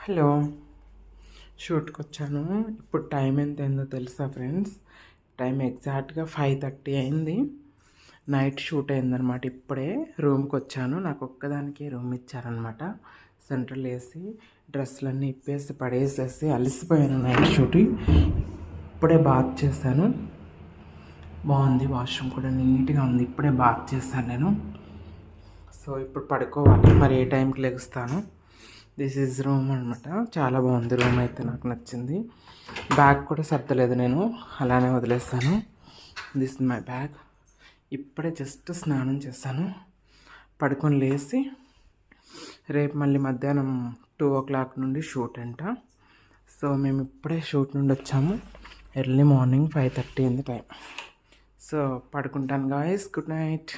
Hello, షూట్కి వచ్చాను. ఇప్పుడు time ఎంత అయిందో తెలుసా ఫ్రెండ్స్? టైం ఎగ్జాక్ట్గా 5:30 అయింది. నైట్ షూట్ అయిందనమాట. ఇప్పుడే రూమ్కి వచ్చాను. నాకు ఒక్కదానికి రూమ్ ఇచ్చారనమాట. సెంట్రల్ ఏసీ, డ్రెస్సులన్నీ ఇప్పేసి పడేసేసి అలసిపోయాను నైట్ షూటింగ్. ఇప్పుడే బాత్ చేశాను. బాగుంది, వాష్రూమ్ కూడా నీట్గా ఉంది. ఇప్పుడే బాత్ చేశాను నేను. సో ఇప్పుడు పడుకోవాలి. మరి ఏ టైంకి లెగుస్తాను. దిస్ ఈజ్ రూమ్ అనమాట. చాలా బాగుంది రూమ్ అయితే, నాకు నచ్చింది. బ్యాగ్ కూడా సర్దలేదు నేను, అలానే వదిలేస్తాను. This is my bag. ఇప్పుడే జస్ట్ స్నానం చేశాను. పడుకొని లేచి రేపు మళ్ళీ మధ్యాహ్నం 2 o'clock నుండి షూట్ అంట. సో మేము ఇప్పుడే షూట్ నుండి వచ్చాము. ఎర్లీ మార్నింగ్ 5:30 అయింది టైం. సో పడుకుంటాను గాయస్. Good night.